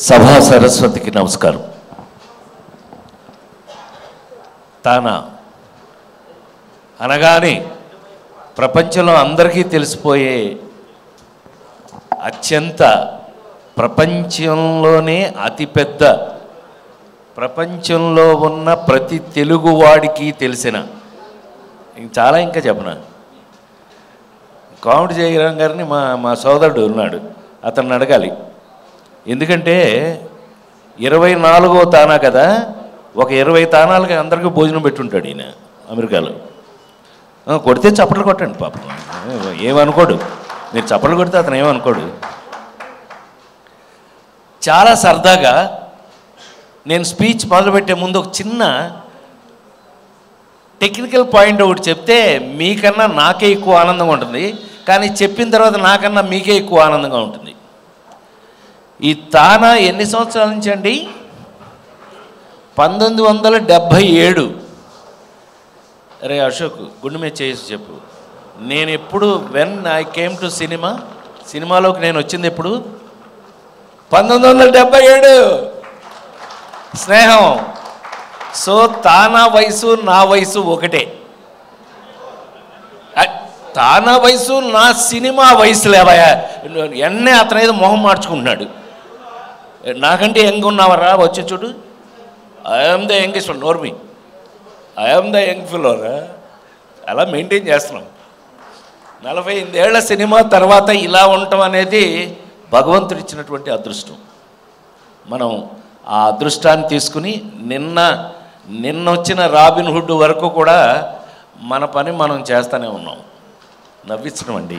సభా సరస్వతికి నమస్కారం. తానా అనగానే ప్రపంచంలో అందరికీ తెలిసిపోయే అత్యంత ప్రపంచంలోనే అతిపెద్ద ప్రపంచంలో ఉన్న ప్రతి తెలుగువాడికి తెలిసిన చాలా ఇంకా చెప్పనా కామెడీ జయరాం గారిని మా సోదరుడు ఉన్నాడు, అతన్ని అడగాలి. ఎందుకంటే 24వ తానా కదా, ఒక 20 తానాలకి అందరికీ భోజనం పెట్టుంటాడు ఈయన అమెరికాలో. కొడితే చప్పట్లు కొట్టండి పాపం, ఏమనుకోడు. మీరు చప్పట్లు కొడితే అతను ఏమనుకోడు. చాలా సరదాగా నేను స్పీచ్ మొదలుపెట్టే ముందు ఒక చిన్న టెక్నికల్ పాయింట్ ఒకటి చెప్తే మీకన్నా నాకే ఎక్కువ ఆనందంగా ఉంటుంది, కానీ చెప్పిన తర్వాత నాకన్నా మీకే ఎక్కువ ఆనందంగా ఉంటుంది. ఈ తానా ఎన్ని సంవత్సరాల నుంచి అండి? 1977. అరే అశోక్, గుండె మీద చేసి చెప్పు. నేను ఎప్పుడు వెన్ ఐ కేమ్ టు సినిమాలోకి నేను వచ్చింది ఎప్పుడు? 1977. స్నేహం. సో తానా వయసు నా వయసు ఒకటే. తానా వయసు నా సినిమా వయసు లేవయా. ఎన్నే అతను ఏదో మొహం మార్చుకుంటున్నాడు. నాకంటే యంగ్ ఉన్నావరా, వచ్చి చూడు. ఐఎమ్ ద యంగెస్ట్ వన్, నోర్మి. ఐఎమ్ ద యంగ్ ఫిలోరా. అలా మెయింటైన్ చేస్తున్నాం. 48 ఏళ్ల సినిమా తర్వాత ఇలా ఉండటం అనేది భగవంతుడు ఇచ్చినటువంటి అదృష్టం. మనం ఆ అదృష్టాన్ని తీసుకుని నిన్న వచ్చిన రాబిన్ హుడ్ వరకు కూడా మన పని మనం చేస్తూనే ఉన్నాం. నవ్వించడం అండి.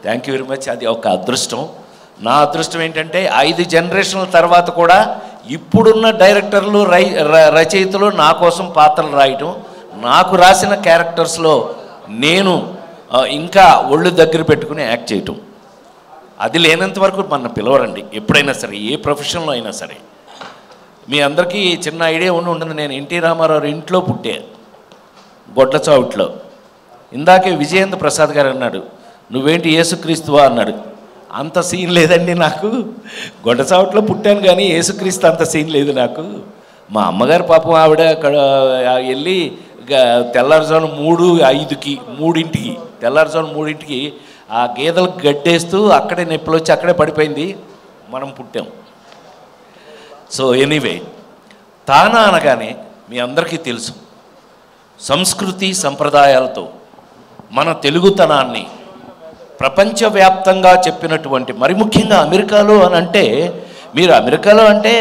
Thank you very much. అది ఒక అదృష్టం. నా అదృష్టం ఏంటంటే 5 జనరేషన్ల తర్వాత కూడా ఇప్పుడున్న డైరెక్టర్లు రచయితలు నా కోసం పాత్రలు రాయటం, నాకు రాసిన క్యారెక్టర్స్లో నేను ఇంకా ఒళ్ళు దగ్గర పెట్టుకుని యాక్ట్ చేయటం. అది లేనంత వరకు మన పిలవరండి ఎప్పుడైనా సరే, ఏ ప్రొఫెషన్లో అయినా సరే. మీ అందరికీ చిన్న ఐడియా ఉంటుంది. నేను ఎన్టీ రామారావు ఇంట్లో పుట్టే, గొడ్ల చావుట్లో. ఇందాకే విజయేంద్ర ప్రసాద్ గారు అన్నాడు, నువ్వేంటి యేసుక్రీస్తువా అన్నాడు. అంత సీన్ లేదండి నాకు. గొడ్డ చావుట్లో పుట్టాను కానీ యేసుక్రీస్తు అంత సీన్ లేదు నాకు. మా అమ్మగారు పాపం ఆవిడ అక్కడ వెళ్ళి తెల్లారుజాము 3:05కి తెల్లారుజాము 3ంటికి ఆ గేదెలకు గడ్డేస్తూ అక్కడే నొప్పులు వచ్చి అక్కడే పడిపోయింది. మనం పుట్టాం. సో ఎనీవే, తానా అనగానే మీ అందరికీ తెలుసు, సంస్కృతి సంప్రదాయాలతో మన తెలుగుతనాన్ని ప్రపంచవ్యాప్తంగా చెప్పినటువంటి, మరి ముఖ్యంగా అమెరికాలో అని అంటే, మీరు అమెరికాలో అంటే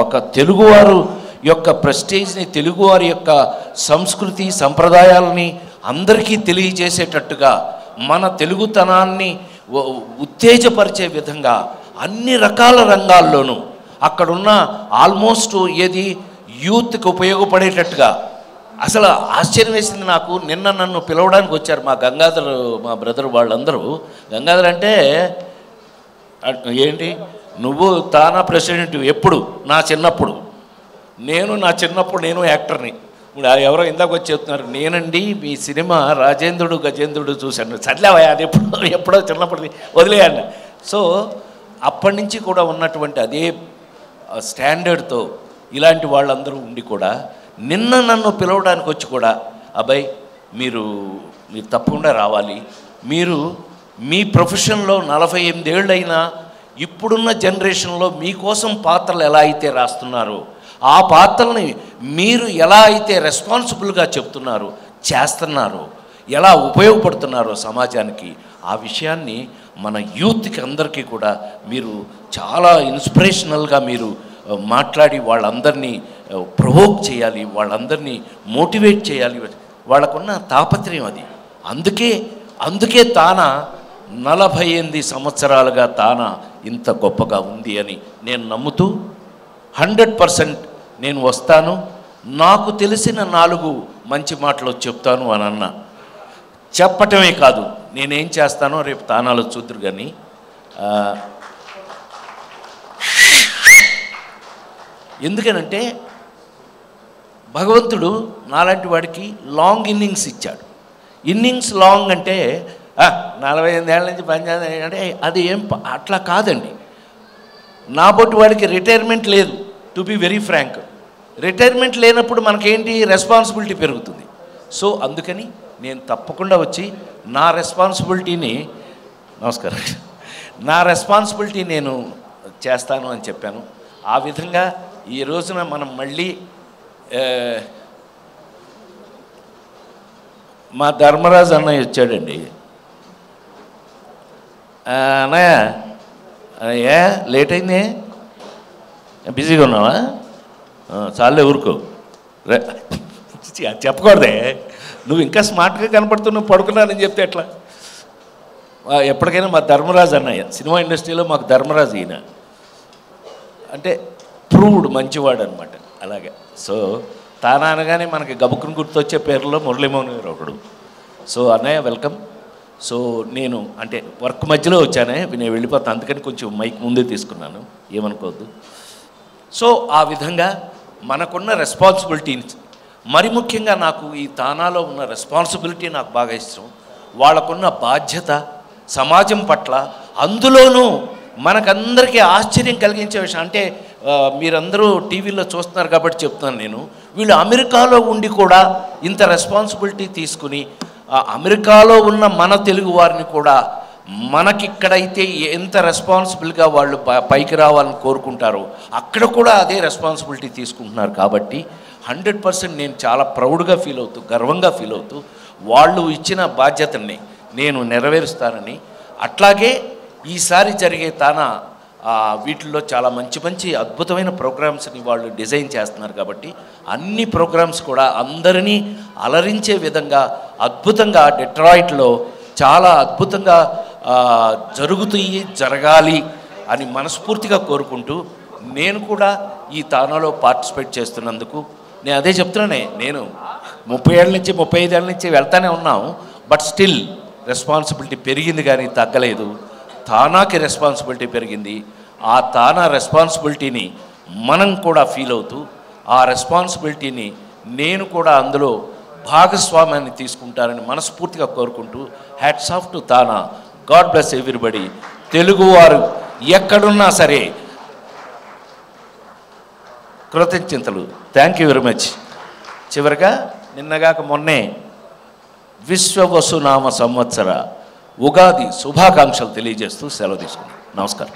ఒక తెలుగువారు యొక్క ప్రెస్టేజ్ని, తెలుగువారి యొక్క సంస్కృతి సంప్రదాయాలని అందరికీ తెలియజేసేటట్టుగా మన తెలుగుతనాన్ని ఉత్తేజపరిచే విధంగా అన్ని రకాల రంగాల్లోనూ అక్కడున్న ఆల్మోస్ట్ ఏది యూత్కి ఉపయోగపడేటట్టుగా. అసలు ఆశ్చర్యం వేసింది నాకు. నిన్న నన్ను పిలవడానికి వచ్చారు మా గంగాధర్, మా బ్రదర్ వాళ్ళందరూ. గంగాధర్ అంటే ఏంటి, నువ్వు తానా ప్రెసిడెంట్ ఎప్పుడు? నా చిన్నప్పుడు. నేను యాక్టర్ని. ఇప్పుడు ఎవరో ఇందాక వచ్చి చెప్తున్నారు, నేనండి మీ సినిమా రాజేంద్రుడు గజేంద్రుడు చూశాను. సర్లేవయ్యా, అది ఎప్పుడో చిన్నప్పటిది వదిలేయండి. సో అప్పటి నుంచి కూడా ఉన్నటువంటి అదే స్టాండర్డ్తో ఇలాంటి వాళ్ళందరూ ఉండి కూడా నిన్న నన్ను పిలవడానికి వచ్చి కూడా, అబ్బాయి మీరు తప్పకుండా రావాలి. మీరు మీ ప్రొఫెషన్లో 48 ఏళ్ళైనా ఇప్పుడున్న జనరేషన్లో మీకోసం పాత్రలు ఎలా అయితే రాస్తున్నారో, ఆ పాత్రల్ని మీరు ఎలా అయితే రెస్పాన్సిబుల్గా చెప్తున్నారో, చేస్తున్నారో, ఎలా ఉపయోగపడుతున్నారో సమాజానికి, ఆ విషయాన్ని మన యూత్కి అందరికీ కూడా మీరు చాలా ఇన్స్పిరేషనల్గా మీరు మాట్లాడి వాళ్ళందరినీ ప్రొవోక్ చేయాలి, వాళ్ళందరినీ మోటివేట్ చేయాలి. వాళ్ళకున్న తాపత్రయం అది. అందుకే తానా 48 సంవత్సరాలుగా తానా ఇంత గొప్పగా ఉంది అని నేను నమ్ముతూ 100% నేను వస్తాను. నాకు తెలిసిన 4 మంచి మాటలు చెప్తాను అని అన్నా. చెప్పటమే కాదు, నేనేం చేస్తానో రేపు తానాలో చూద్దరు. కానీ ఎందుకనంటే భగవంతుడు నాలాంటి వాడికి లాంగ్ ఇన్నింగ్స్ ఇచ్చాడు. ఇన్నింగ్స్ లాంగ్ అంటే 48 ఏళ్ళ నుంచి పనిచేయాలి అంటే అది ఏం అట్లా కాదండి. నా బొట్టు వాడికి రిటైర్మెంట్ లేదు. To be very frank, retirement లేనప్పుడు మనకేంటి రెస్పాన్సిబిలిటీ పెరుగుతుంది. సో అందుకని నేను తప్పకుండా వచ్చి నా రెస్పాన్సిబిలిటీని నేను చేస్తాను అని చెప్పాను. ఆ విధంగా ఈ రోజున మనం మళ్ళీ మా ధర్మరాజు అన్నయ్య వచ్చాడండి. అన్నయ్య ఏ లేట్ అయింది, బిజీగా ఉన్నావా? చాలే ఊరుకో, చెప్పకూడదే. నువ్వు ఇంకా స్మార్ట్గా కనపడుతున్నావు, పడుకున్నానని చెప్తే ఎట్లా? ఎప్పటికైనా మా ధర్మరాజు అన్నయ్య, సినిమా ఇండస్ట్రీలో మాకు ధర్మరాజు ఈయన అంటే ప్రూవ్డ్ మంచివాడు అనమాట. అలాగే సో తానా అనగానే మనకి గబుక్కుని గుర్తొచ్చే పేర్లో మురళీమోహన్ గారు ఒకడు. సో అన్నయ్య వెల్కమ్. సో నేను అంటే వర్క్ మధ్యలో వచ్చానే, నేను వెళ్ళిపోతాను, అందుకని కొంచెం మైక్ ముందే తీసుకున్నాను, ఏమనుకోవద్దు. సో ఆ విధంగా మనకున్న రెస్పాన్సిబిలిటీస్, మరి ముఖ్యంగా నాకు ఈ తానాలో ఉన్న రెస్పాన్సిబిలిటీ నాకు బాగా ఇష్టం. వాళ్ళకున్న బాధ్యత సమాజం పట్ల, అందులోనూ మనకందరికీ ఆశ్చర్యం కలిగించే విషయం అంటే మీరందరూ టీవీలో చూస్తున్నారు కాబట్టి చెప్తున్నాను నేను, వీళ్ళు అమెరికాలో ఉండి కూడా ఇంత రెస్పాన్సిబిలిటీ తీసుకుని అమెరికాలో ఉన్న మన తెలుగు వారిని కూడా మనకిక్కడైతే ఎంత రెస్పాన్సిబుల్గా వాళ్ళు పైకి రావాలని కోరుకుంటారో అక్కడ కూడా అదే రెస్పాన్సిబిలిటీ తీసుకుంటున్నారు. కాబట్టి 100% నేను చాలా ప్రౌడ్గా ఫీల్ అవుతూ, గర్వంగా ఫీల్ అవుతూ వాళ్ళు ఇచ్చిన బాధ్యతని నేను నెరవేరుస్తానని, అట్లాగే ఈసారి జరిగే తానా వీటిల్లో చాలా మంచి మంచి అద్భుతమైన ప్రోగ్రామ్స్ని వాళ్ళు డిజైన్ చేస్తున్నారు. కాబట్టి అన్ని ప్రోగ్రామ్స్ కూడా అందరినీ అలరించే విధంగా అద్భుతంగా డెట్రాయిట్లో చాలా అద్భుతంగా జరగాలి అని మనస్ఫూర్తిగా కోరుకుంటూ, నేను కూడా ఈ తానాలో పార్టిసిపేట్ చేస్తున్నందుకు నేను అదే చెప్తున్నానే, నేను 30 ఏళ్ళ నుంచి 35 ఏళ్ళ నుంచి వెళ్తానే ఉన్నాం. బట్ స్టిల్ రెస్పాన్సిబిలిటీ పెరిగింది కానీ తగ్గలేదు. తానాకి రెస్పాన్సిబిలిటీ పెరిగింది. ఆ తానా రెస్పాన్సిబిలిటీని మనం కూడా ఫీల్ అవుతూ, ఆ రెస్పాన్సిబిలిటీని నేను కూడా అందులో భాగస్వామ్యాన్ని తీసుకుంటారని మనస్ఫూర్తిగా కోరుకుంటూ, hats off to TANA. God bless everybody. తెలుగువారు ఎక్కడున్నా సరే కృతజ్ఞతలు. Thank you very much. చివరిగా నిన్నగాక మొన్నే విశ్వవసునామ సంవత్సర ఉగాది శుభాకాంక్షలు తెలియజేస్తూ సెలవు తీసుకున్నాను. నమస్కారం.